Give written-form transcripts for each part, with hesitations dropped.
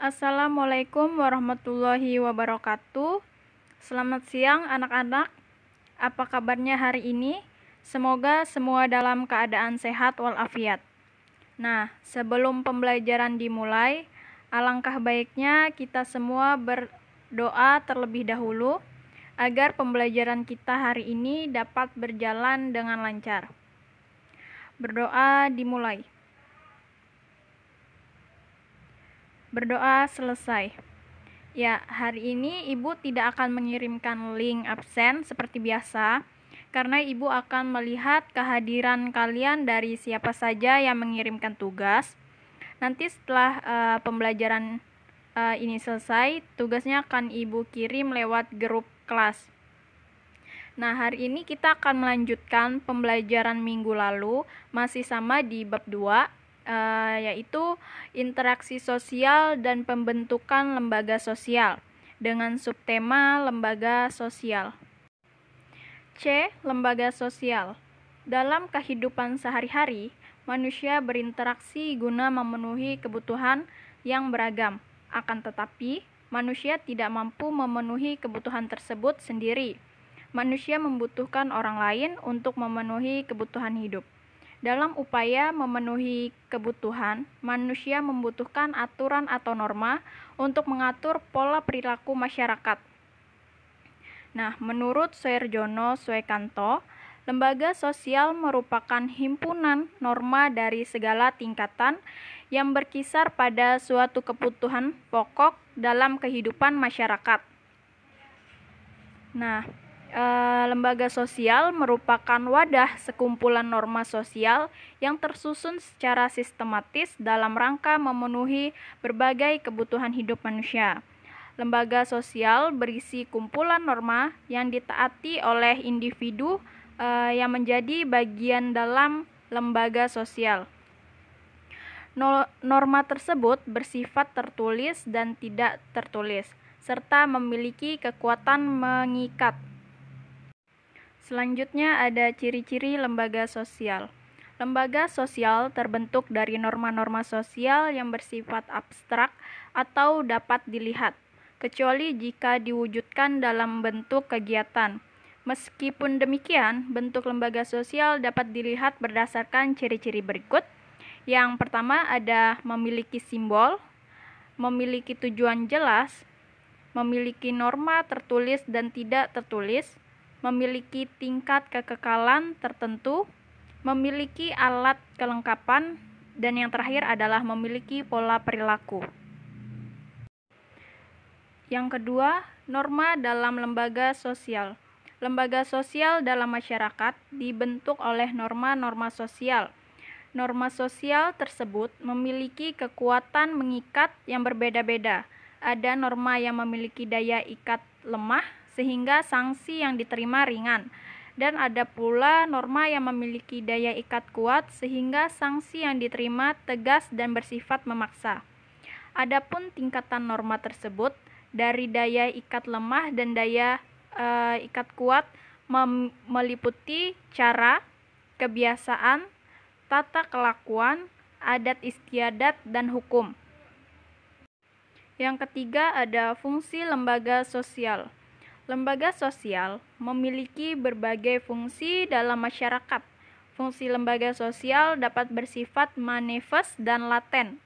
Assalamualaikum warahmatullahi wabarakatuh. Selamat siang anak-anak. Apa kabarnya hari ini? Semoga semua dalam keadaan sehat walafiat. Nah, sebelum pembelajaran dimulai, alangkah baiknya kita semua berdoa terlebih dahulu agar pembelajaran kita hari ini dapat berjalan dengan lancar. Berdoa dimulai. Berdoa selesai. Ya, hari ini Ibu tidak akan mengirimkan link absen seperti biasa, karena Ibu akan melihat kehadiran kalian dari siapa saja yang mengirimkan tugas. Nanti setelah pembelajaran ini selesai, tugasnya akan Ibu kirim lewat grup kelas. Nah, hari ini kita akan melanjutkan pembelajaran minggu lalu, masih sama di bab 2, yaitu interaksi sosial dan pembentukan lembaga sosial, dengan subtema lembaga sosial. C. Lembaga sosial. Dalam kehidupan sehari-hari, manusia berinteraksi guna memenuhi kebutuhan yang beragam. Akan tetapi, manusia tidak mampu memenuhi kebutuhan tersebut sendiri. Manusia membutuhkan orang lain untuk memenuhi kebutuhan hidup. Dalam upaya memenuhi kebutuhan, manusia membutuhkan aturan atau norma untuk mengatur pola perilaku masyarakat. Nah, menurut Soerjono Suekanto, lembaga sosial merupakan himpunan norma dari segala tingkatan yang berkisar pada suatu kebutuhan pokok dalam kehidupan masyarakat. Nah, lembaga sosial merupakan wadah sekumpulan norma sosial yang tersusun secara sistematis dalam rangka memenuhi berbagai kebutuhan hidup manusia. Lembaga sosial berisi kumpulan norma yang ditaati oleh individu yang menjadi bagian dalam lembaga sosial. Norma tersebut bersifat tertulis dan tidak tertulis, serta memiliki kekuatan mengikat. Selanjutnya ada ciri-ciri lembaga sosial. Lembaga sosial terbentuk dari norma-norma sosial yang bersifat abstrak atau dapat dilihat, kecuali jika diwujudkan dalam bentuk kegiatan. Meskipun demikian, bentuk lembaga sosial dapat dilihat berdasarkan ciri-ciri berikut. Yang pertama ada memiliki simbol, memiliki tujuan jelas, memiliki norma tertulis dan tidak tertulis, memiliki tingkat kekekalan tertentu, memiliki alat kelengkapan, dan yang terakhir adalah memiliki pola perilaku. Yang kedua, norma dalam lembaga sosial. Lembaga sosial dalam masyarakat dibentuk oleh norma-norma sosial. Norma sosial tersebut memiliki kekuatan mengikat yang berbeda-beda. Ada norma yang memiliki daya ikat lemah, sehingga sanksi yang diterima ringan. Dan ada pula norma yang memiliki daya ikat kuat, sehingga sanksi yang diterima tegas dan bersifat memaksa. Adapun tingkatan norma tersebut, dari daya ikat lemah dan daya ikat kuat, meliputi cara, kebiasaan, tata kelakuan, adat istiadat, dan hukum. Yang ketiga ada fungsi lembaga sosial. Lembaga sosial memiliki berbagai fungsi dalam masyarakat. Fungsi lembaga sosial dapat bersifat manifest dan laten.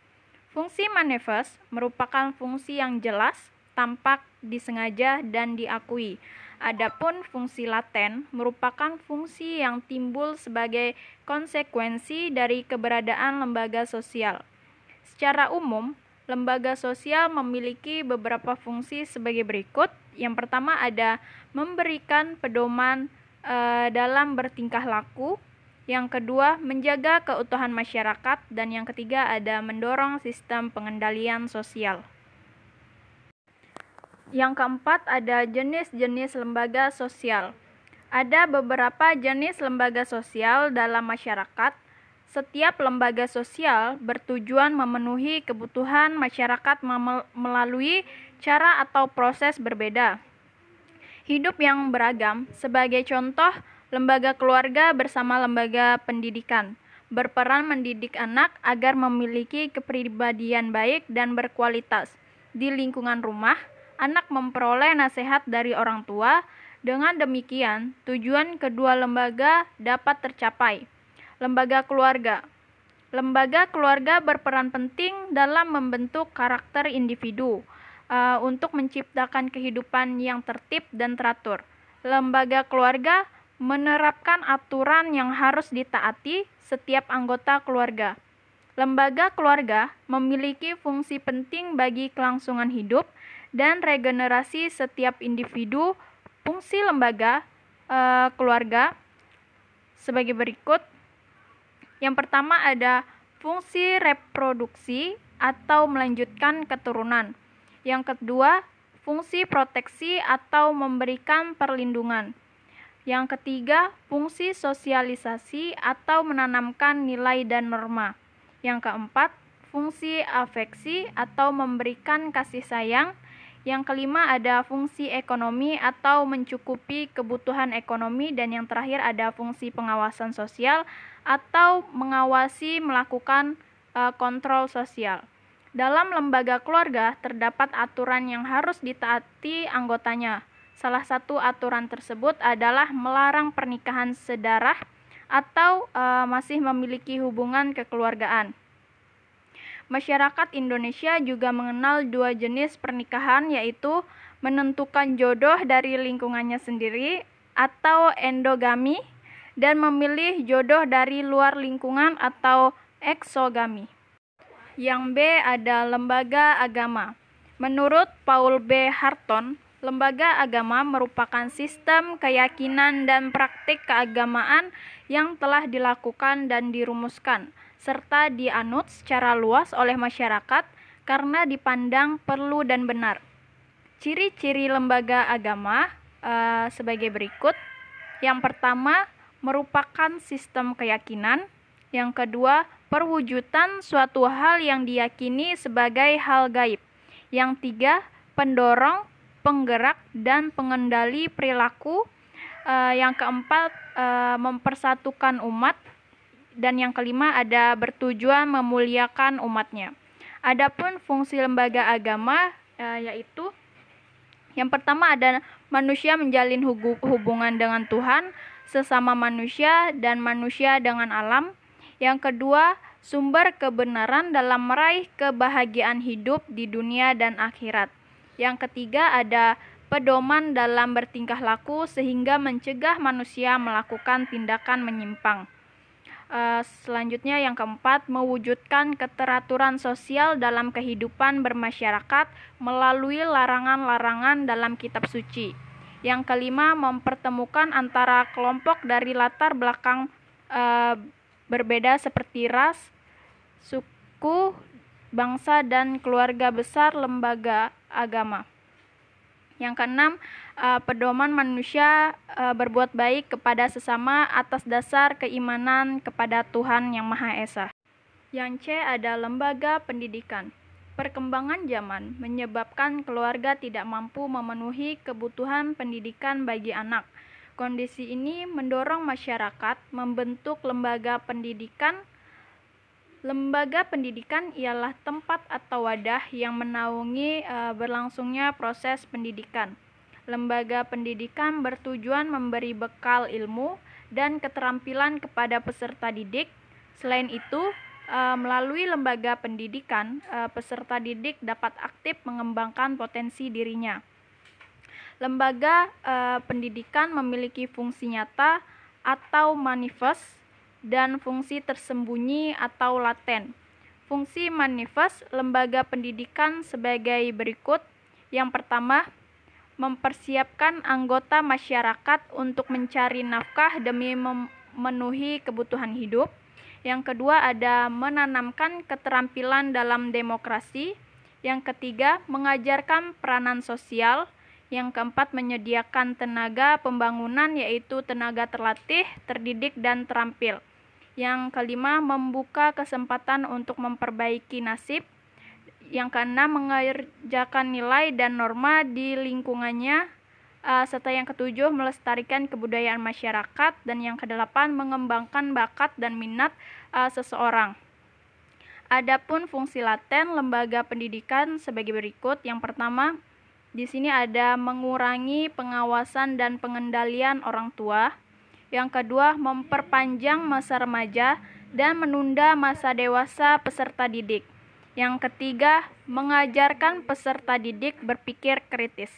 Fungsi manifest merupakan fungsi yang jelas, tampak, disengaja, dan diakui. Adapun fungsi laten merupakan fungsi yang timbul sebagai konsekuensi dari keberadaan lembaga sosial. Secara umum, lembaga sosial memiliki beberapa fungsi sebagai berikut. Yang pertama ada memberikan pedoman dalam bertingkah laku. Yang kedua, menjaga keutuhan masyarakat. Dan yang ketiga ada mendorong sistem pengendalian sosial. Yang keempat ada jenis-jenis lembaga sosial. Ada beberapa jenis lembaga sosial dalam masyarakat. Setiap lembaga sosial bertujuan memenuhi kebutuhan masyarakat melalui cara atau proses berbeda. Hidup yang beragam, sebagai contoh, lembaga keluarga bersama lembaga pendidikan, berperan mendidik anak agar memiliki kepribadian baik dan berkualitas. di lingkungan rumah, anak memperoleh nasihat dari orang tua. Dengan demikian, tujuan kedua lembaga dapat tercapai. Lembaga keluarga. Lembaga keluarga berperan penting dalam membentuk karakter individu untuk menciptakan kehidupan yang tertib dan teratur. Lembaga keluarga menerapkan aturan yang harus ditaati setiap anggota keluarga. Lembaga keluarga memiliki fungsi penting bagi kelangsungan hidup dan regenerasi setiap individu. Fungsi lembaga keluarga sebagai berikut. Yang pertama ada fungsi reproduksi atau melanjutkan keturunan. Yang kedua, fungsi proteksi atau memberikan perlindungan. Yang ketiga, fungsi sosialisasi atau menanamkan nilai dan norma. Yang keempat, fungsi afeksi atau memberikan kasih sayang. Yang kelima ada fungsi ekonomi atau mencukupi kebutuhan ekonomi. Dan yang terakhir ada fungsi pengawasan sosial atau mengawasi melakukan kontrol sosial. Dalam lembaga keluarga terdapat aturan yang harus ditaati anggotanya. Salah satu aturan tersebut adalah melarang pernikahan sedarah atau masih memiliki hubungan kekeluargaan. Masyarakat Indonesia juga mengenal dua jenis pernikahan, yaitu menentukan jodoh dari lingkungannya sendiri atau endogami, dan memilih jodoh dari luar lingkungan atau eksogami. Yang B ada lembaga agama. Menurut Paul B. Harton, lembaga agama merupakan sistem keyakinan dan praktik keagamaan yang telah dilakukan dan dirumuskan, serta dianut secara luas oleh masyarakat karena dipandang perlu dan benar. Ciri-ciri lembaga agama sebagai berikut. Yang pertama, merupakan sistem keyakinan. Yang kedua, perwujudan suatu hal yang diyakini sebagai hal gaib. Yang tiga, pendorong, penggerak, dan pengendali perilaku. Yang keempat, mempersatukan umat. Dan yang kelima ada bertujuan memuliakan umatnya. Adapun fungsi lembaga agama yaitu yang pertama ada manusia menjalin hubungan dengan Tuhan, sesama manusia, dan manusia dengan alam. Yang kedua, sumber kebenaran dalam meraih kebahagiaan hidup di dunia dan akhirat. Yang ketiga ada pedoman dalam bertingkah laku sehingga mencegah manusia melakukan tindakan menyimpang. Selanjutnya yang keempat, mewujudkan keteraturan sosial dalam kehidupan bermasyarakat melalui larangan-larangan dalam kitab suci. Yang kelima, mempertemukan antara kelompok dari latar belakang berbeda seperti ras, suku, bangsa, dan keluarga besar lembaga agama. Yang keenam, pedoman manusia berbuat baik kepada sesama atas dasar keimanan kepada Tuhan Yang Maha Esa. Yang C ada lembaga pendidikan. Perkembangan zaman menyebabkan keluarga tidak mampu memenuhi kebutuhan pendidikan bagi anak. Kondisi ini mendorong masyarakat membentuk lembaga pendidikan. Lembaga pendidikan ialah tempat atau wadah yang menaungi berlangsungnya proses pendidikan. Lembaga pendidikan bertujuan memberi bekal ilmu dan keterampilan kepada peserta didik. Selain itu, melalui lembaga pendidikan, peserta didik dapat aktif mengembangkan potensi dirinya. Lembaga pendidikan memiliki fungsi nyata atau manifest dan fungsi tersembunyi atau laten. Fungsi manifest lembaga pendidikan sebagai berikut. Yang pertama, mempersiapkan anggota masyarakat untuk mencari nafkah demi memenuhi kebutuhan hidup. Yang kedua ada menanamkan keterampilan dalam demokrasi. Yang ketiga, mengajarkan peranan sosial. Yang keempat, menyediakan tenaga pembangunan yaitu tenaga terlatih, terdidik, dan terampil. Yang kelima, membuka kesempatan untuk memperbaiki nasib. Yang keenam, mengerjakan nilai dan norma di lingkungannya. Serta yang ketujuh, melestarikan kebudayaan masyarakat. Dan yang kedelapan, mengembangkan bakat dan minat seseorang. Adapun fungsi laten lembaga pendidikan sebagai berikut. Yang pertama, di sini ada mengurangi pengawasan dan pengendalian orang tua. Yang kedua, memperpanjang masa remaja dan menunda masa dewasa peserta didik. Yang ketiga, mengajarkan peserta didik berpikir kritis.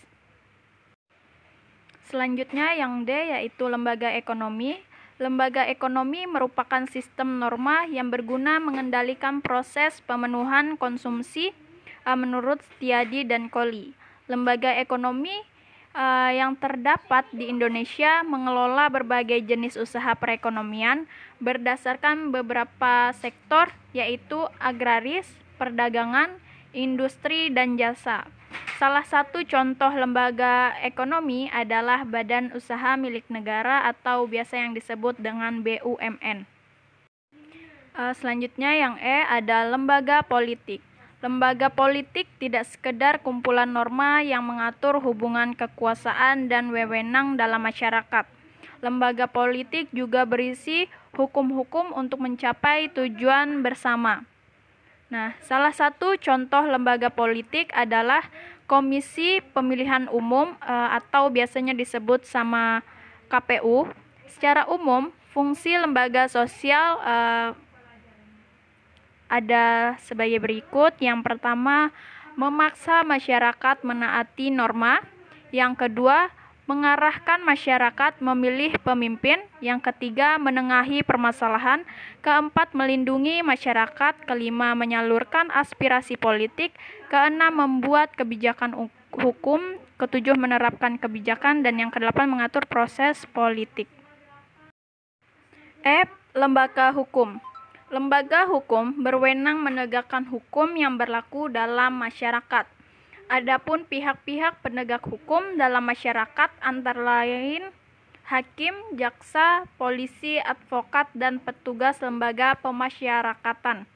Selanjutnya yang D yaitu lembaga ekonomi. Lembaga ekonomi merupakan sistem norma yang berguna mengendalikan proses pemenuhan konsumsi menurut Setiadi dan Colli. Lembaga ekonomi yang terdapat di Indonesia mengelola berbagai jenis usaha perekonomian berdasarkan beberapa sektor yaitu agraris, perdagangan, industri, dan jasa. Salah satu contoh lembaga ekonomi adalah Badan Usaha Milik Negara atau biasa yang disebut dengan BUMN. Selanjutnya yang E ada lembaga politik. Lembaga politik tidak sekedar kumpulan norma yang mengatur hubungan kekuasaan dan wewenang dalam masyarakat. Lembaga politik juga berisi hukum-hukum untuk mencapai tujuan bersama. Nah, salah satu contoh lembaga politik adalah Komisi Pemilihan Umum atau biasanya disebut sama KPU. Secara umum, fungsi lembaga sosial ada sebagai berikut. Yang pertama, memaksa masyarakat menaati norma. Yang kedua, mengarahkan masyarakat memilih pemimpin. Yang ketiga, menengahi permasalahan. Keempat, melindungi masyarakat. Kelima, menyalurkan aspirasi politik. Keenam, membuat kebijakan hukum. Ketujuh, menerapkan kebijakan. Dan yang kedelapan, mengatur proses politik. F. Lembaga hukum. Lembaga hukum berwenang menegakkan hukum yang berlaku dalam masyarakat. Adapun pihak-pihak penegak hukum dalam masyarakat antara lain hakim, jaksa, polisi, advokat, dan petugas lembaga pemasyarakatan.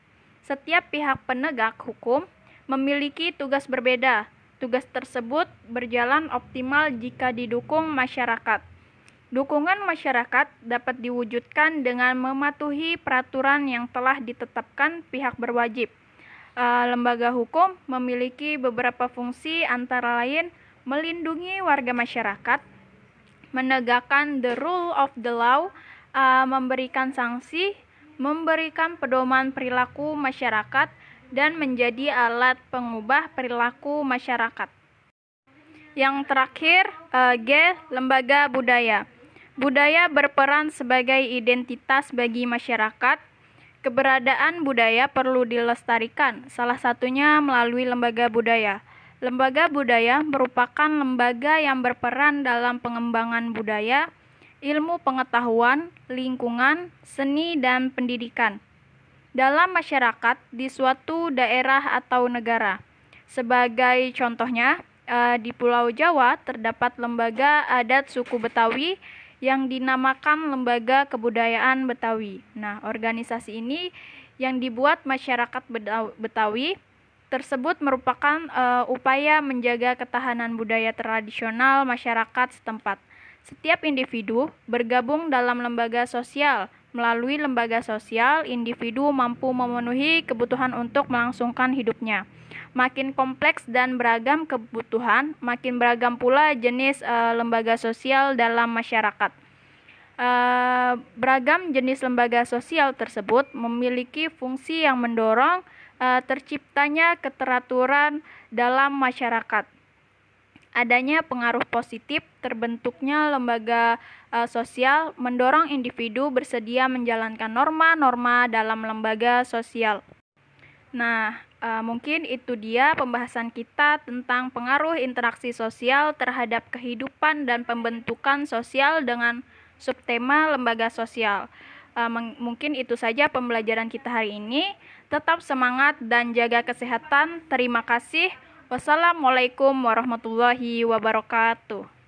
Setiap pihak penegak hukum memiliki tugas berbeda. Tugas tersebut berjalan optimal jika didukung masyarakat. Dukungan masyarakat dapat diwujudkan dengan mematuhi peraturan yang telah ditetapkan pihak berwajib. Lembaga hukum memiliki beberapa fungsi antara lain melindungi warga masyarakat, menegakkan the rule of the law, memberikan sanksi, memberikan pedoman perilaku masyarakat, dan menjadi alat pengubah perilaku masyarakat. Yang terakhir, G. Lembaga budaya. Budaya berperan sebagai identitas bagi masyarakat. Keberadaan budaya perlu dilestarikan, salah satunya melalui lembaga budaya. Lembaga budaya merupakan lembaga yang berperan dalam pengembangan budaya, ilmu pengetahuan, lingkungan, seni, dan pendidikan dalam masyarakat di suatu daerah atau negara. Sebagai contohnya, di Pulau Jawa terdapat lembaga adat suku Betawi yang dinamakan Lembaga Kebudayaan Betawi. Nah, organisasi ini yang dibuat masyarakat Betawi tersebut merupakan upaya menjaga ketahanan budaya tradisional masyarakat setempat. Setiap individu bergabung dalam lembaga sosial. Melalui lembaga sosial, individu mampu memenuhi kebutuhan untuk melangsungkan hidupnya. Makin kompleks dan beragam kebutuhan, makin beragam pula jenis lembaga sosial dalam masyarakat. Beragam jenis lembaga sosial tersebut memiliki fungsi yang mendorong terciptanya keteraturan dalam masyarakat. Adanya pengaruh positif terbentuknya lembaga sosial mendorong individu bersedia menjalankan norma-norma dalam lembaga sosial. Nah, mungkin itu dia pembahasan kita tentang pengaruh interaksi sosial terhadap kehidupan dan pembentukan sosial dengan subtema lembaga sosial. Mungkin itu saja pembelajaran kita hari ini. Tetap semangat dan jaga kesehatan. Terima kasih. Wassalamualaikum warahmatullahi wabarakatuh.